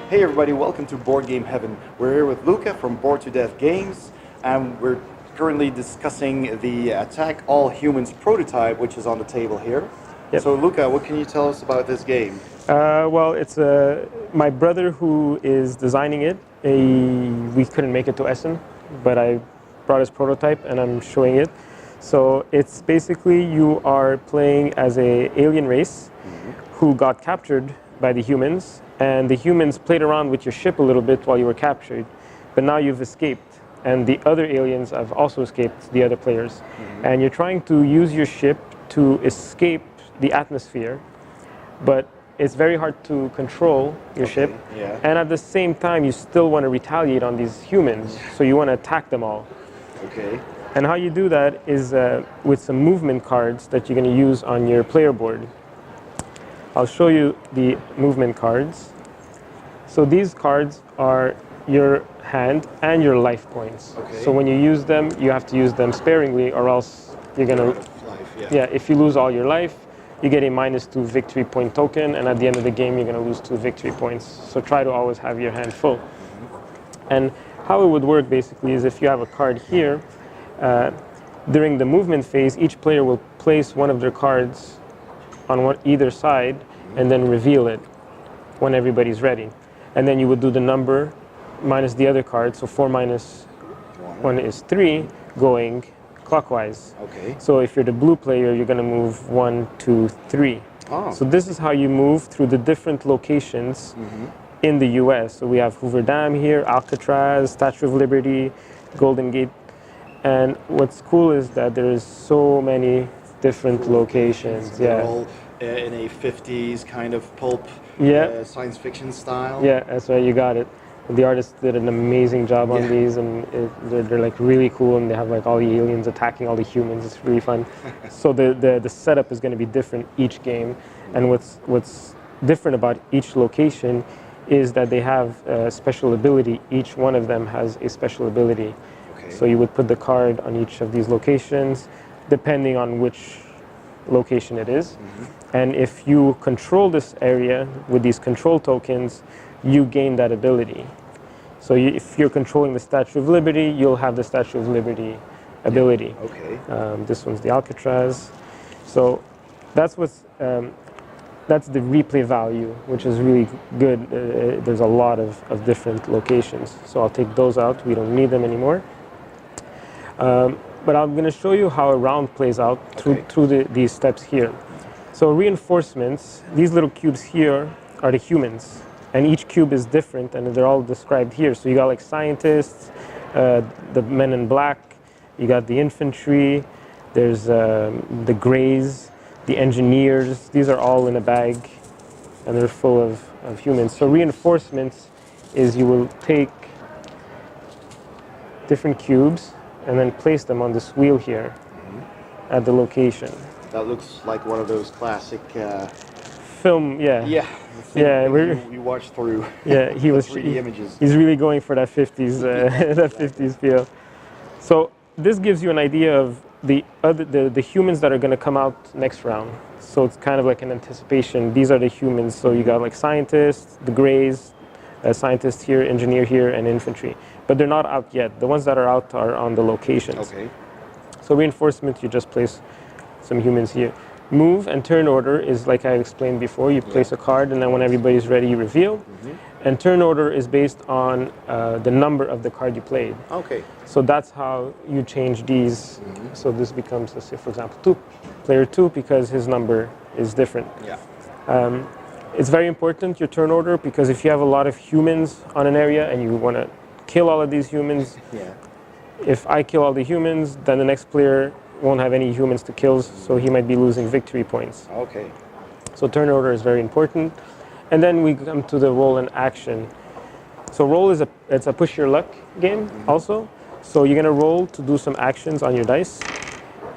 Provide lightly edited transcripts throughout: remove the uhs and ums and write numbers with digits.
Hey everybody, welcome to Board Game Heaven. We're here with Luca from Board to Death Games, and we're currently discussing the Attack All Humans prototype, which is on the table here. Yep. So Luca, what can you tell us about this game? Well, it's my brother who is designing it. We couldn't make it to Essen, but I brought his prototype and I'm showing it. So it's basically you are playing as a alien race who got captured by the humans, and the humans played around with your ship a little bit while you were captured, but now you've escaped, and the other aliens have also escaped, the other players, and you're trying to use your ship to escape the atmosphere, but it's very hard to control your ship, and at the same time you still want to retaliate on these humans, so you want to attack them all. Okay. And how you do that is with some movement cards that you're going to use on your player board. I'll show you the movement cards. So these cards are your hand and your life points. Okay. So when you use them, you have to use them sparingly, or else you're going to... if you lose all your life, you get a -2 victory point token, and at the end of the game, you're going to lose 2 victory points. So try to always have your hand full. And how it would work basically is if you have a card here, during the movement phase, each player will place one of their cards on either side and then reveal it when everybody's ready. And then you would do the number minus the other card, so 4 minus 1 is 3, going clockwise. Okay. So if you're the blue player, you're going to move 1, 2, 3. Oh. So this is how you move through the different locations in the US. So we have Hoover Dam here, Alcatraz, Statue of Liberty, Golden Gate. And what's cool is that there is so many different locations. They're all in a 50s kind of pulp science fiction style. Yeah, that's right, you got it. The artists did an amazing job on these, and they're like really cool, and they have like all the aliens attacking all the humans. It's really fun. So the setup is going to be different each game, and what's different about each location is that they have a special ability. Each one of them has a special ability. Okay. So you would put the card on each of these locations, depending on which location it is. And if you control this area with these control tokens, you gain that ability. So if you're controlling the Statue of Liberty, you'll have the Statue of Liberty ability. Okay. This one's the Alcatraz. So that's that's the replay value, which is really good. There's a lot of different locations. So I'll take those out. We don't need them anymore. But I'm going to show you how a round plays out through these steps here. So reinforcements, these little cubes here are the humans, and each cube is different, and they're all described here. So you got like scientists, the men in black, you got the infantry, there's the grays, the engineers. These are all in a bag, and they're full of humans. So reinforcements is you will take different cubes and then place them on this wheel here at the location. That looks like one of those classic film, you watched through. Yeah, he was 3D images. He's really going for that 50s that 50s feel. So this gives you an idea of the humans that are going to come out next round. So it's kind of like an anticipation. These are the humans. So you got like scientists, the grays, scientists here, engineer here, and infantry. But they're not out yet. The ones that are out are on the locations. Okay. So reinforcement, you just place some humans here. Move and turn order is like I explained before. You place a card, and then when everybody's ready, you reveal. And turn order is based on the number of the card you played. Okay. So that's how you change these. So this becomes, let's say, for example, player 2, because his number is different. Yeah. It's very important, your turn order, because if you have a lot of humans on an area and you want to kill all of these humans, if I kill all the humans, then the next player won't have any humans to kill, so he might be losing victory points. Okay. So turn order is very important. And then we come to the roll and action. So roll is it's a push your luck game also. So you're going to roll to do some actions on your dice,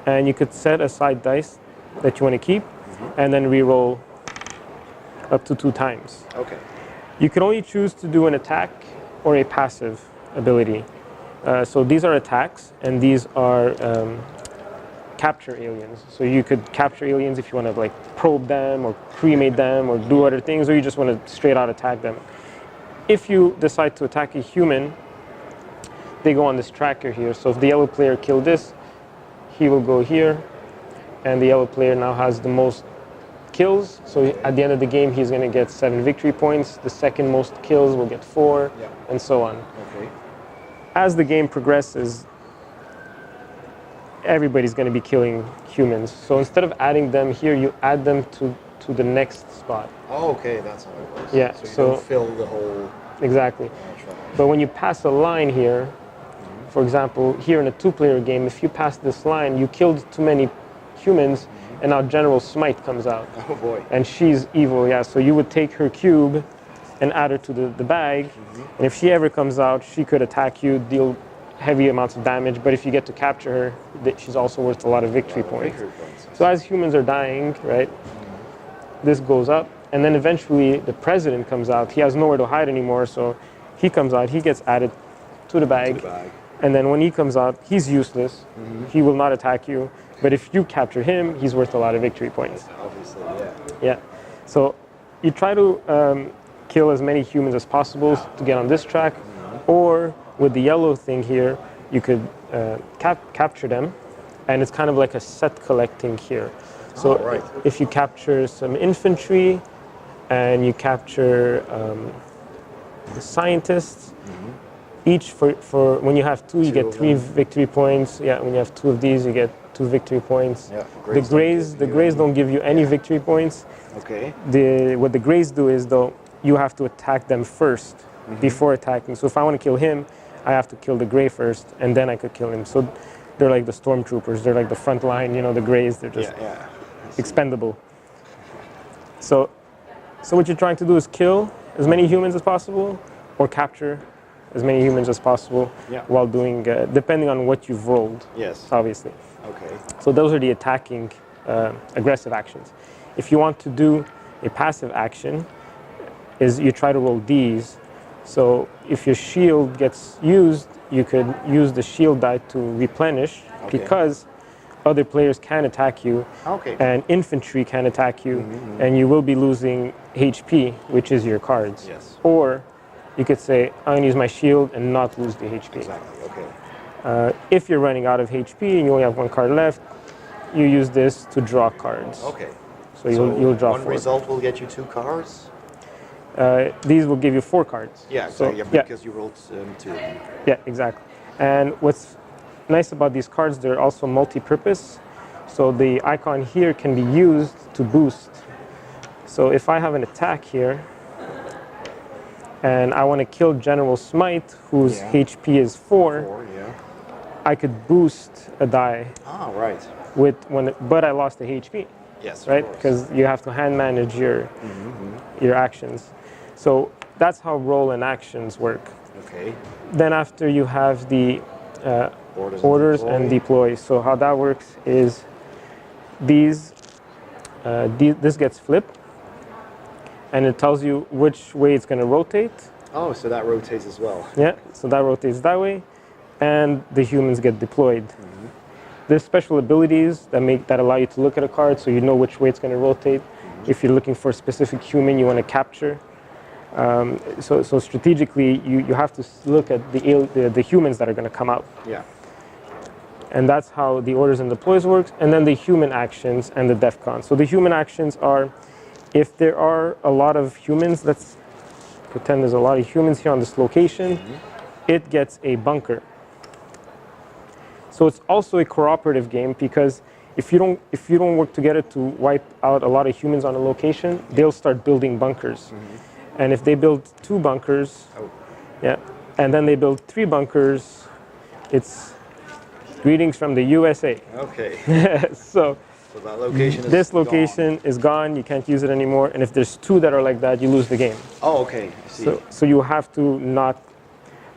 and you could set aside dice that you want to keep, and then re-roll up to 2 times. Okay. You can only choose to do an attack or a passive ability. So these are attacks, and these are capture aliens. So you could capture aliens if you want to like probe them or cremate them or do other things, or you just want to straight out attack them. If you decide to attack a human, they go on this tracker here. So if the yellow player killed this, he will go here, and the yellow player now has the most kills. So at the end of the game, he's going to get 7 victory points. The second most kills will get 4, and so on. Okay. As the game progresses, everybody's going to be killing humans. So instead of adding them here, you add them to the next spot. Oh, okay, that's how it works. Yeah, So you don't fill the whole exactly. track. But when you pass a line here, for example, here in a 2-player game, if you pass this line, you killed too many humans, and now General Smite comes out. Oh boy. And she's evil, yeah. So you would take her cube and add her to the bag, and if she ever comes out, she could attack you, deal heavy amounts of damage, but if you get to capture her, she's also worth a lot of victory points. So as humans are dying, right, this goes up, and then eventually the president comes out. He has nowhere to hide anymore, so he comes out, he gets added to the bag, and then when he comes out, he's useless. He will not attack you, but if you capture him, he's worth a lot of victory points. Obviously, yeah. Yeah, so you try to kill as many humans as possible to get on this track, or with the yellow thing here, you could capture them, and it's kind of like a set collecting here. So if you capture some infantry, and you capture the scientists, each for when you have 2, you get 3 victory points. Yeah, when you have 2 of these, you get 2 victory points. Yeah, the grays don't give you any victory points. Okay. What the grays do is, though, you have to attack them first before attacking. So if I want to kill him, I have to kill the gray first, and then I could kill him. So they're like the stormtroopers. They're like the front line. You know, the grays. They're just expendable. So what you're trying to do is kill as many humans as possible, or capture as many humans as possible, while doing depending on what you've rolled. Yes. Obviously. Okay. So those are the attacking, aggressive actions. If you want to do a passive action, is you try to roll these. So if your shield gets used, you could use the shield die to replenish, because other players can attack you, and infantry can attack you, and you will be losing HP, which is your cards. Yes. Or you could say, I'm going to use my shield and not lose the HP. Exactly, okay. If you're running out of HP and you only have 1 card left, you use this to draw cards. Okay. So you'll draw 4. One result will get you 2 cards? These will give you 4 cards. Yeah, so, because you rolled 2 of them. Yeah, exactly. And what's nice about these cards, they're also multi-purpose. So the icon here can be used to boost. So if I have an attack here, and I want to kill General Smite, whose HP is 4, I could boost a die. Ah, right. But I lost the HP. Yes, right? Because you have to hand manage your actions. So that's how roll and actions work. Okay. Then after you have the orders and deploy. So how that works is this gets flipped, and it tells you which way it's going to rotate. Oh, so that rotates as well. Yeah, so that rotates that way, and the humans get deployed. There's special abilities that allow you to look at a card, so you know which way it's going to rotate. If you're looking for a specific human you want to capture, so strategically you have to look at the humans that are going to come out. Yeah. And that's how the orders and deploys works. And then the human actions and the DEFCON. So the human actions are, if there are a lot of humans, let's pretend there's a lot of humans here on this location, it gets a bunker. So it's also a cooperative game, because if you don't work together to wipe out a lot of humans on a location, they'll start building bunkers. And if they build 2 bunkers, and then they build 3 bunkers, it's greetings from the USA. Okay. So that location is this location gone. Is gone. You can't use it anymore. And if there's 2 that are like that, you lose the game. Oh, okay. I see. So you have to not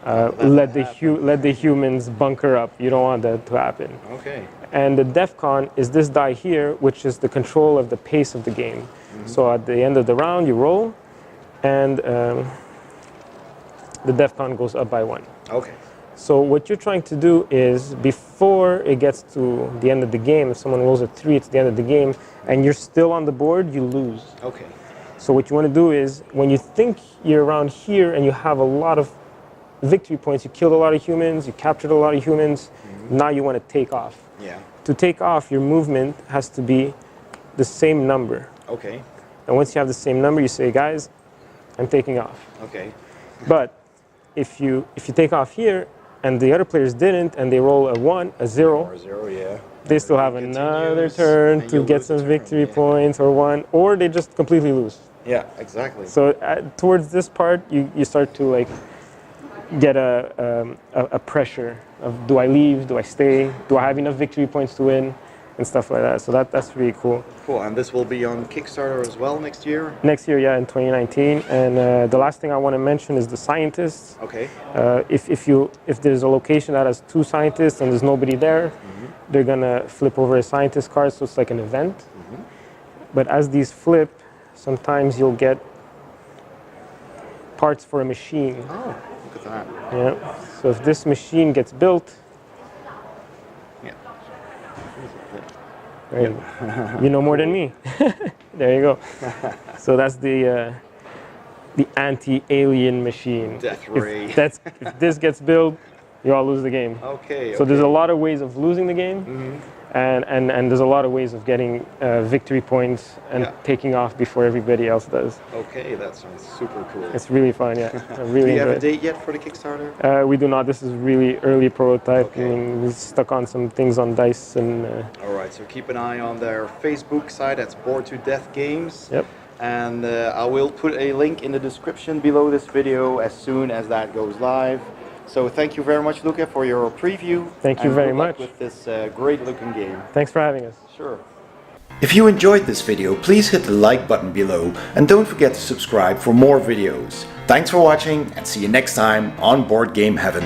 let the humans bunker up. You don't want that to happen. Okay. And the DEFCON is this die here, which is the control of the pace of the game. So at the end of the round, you roll, and the DEFCON goes up by 1. Okay. So what you're trying to do is, before it gets to the end of the game, if someone rolls a 3, it's the end of the game, and you're still on the board, you lose. Okay. So what you want to do is, when you think you're around here and you have a lot of victory points, you killed a lot of humans, you captured a lot of humans, now you want to take off. Yeah. To take off, your movement has to be the same number. Okay. And once you have the same number, you say, guys, I'm taking off. Okay. But if you take off here and the other players didn't, and they roll a 1, a 0, Or 0, yeah. they still have another turn and to you'll get lose a some turn, victory yeah. points or 1, or they just completely lose. Yeah, exactly. So towards this part, you start to like get a pressure of, do I leave, do I stay, do I have enough victory points to win, and stuff like that. So that's really cool. Cool, and this will be on Kickstarter as well next year? Next year, yeah, in 2019. And the last thing I want to mention is the scientists. Okay. If there's a location that has 2 scientists and there's nobody there, they're gonna flip over a scientist card, so it's like an event. But as these flip, sometimes you'll get parts for a machine. Oh, look at that. Yeah. So if this machine gets built, Yeah. right, you know more than me. There you go. So that's the anti-alien machine. Death ray. If this gets built, you all lose the game. Okay. So there's a lot of ways of losing the game, and there's a lot of ways of getting victory points and taking off before everybody else does. Okay, that sounds super cool. It's really fun, yeah. I really Do you have enjoy a date yet for the Kickstarter? it. We do not. This is really early prototype. Okay. I mean, we stuck on some things on dice and. All right, so keep an eye on their Facebook site. That's Board to Death Games. Yep. And I will put a link in the description below this video as soon as that goes live. So thank you very much, Luca, for your preview. Thank you and very good luck much. with this great-looking game. Thanks for having us. Sure. If you enjoyed this video, please hit the like button below and don't forget to subscribe for more videos. Thanks for watching and see you next time on Board Game Heaven.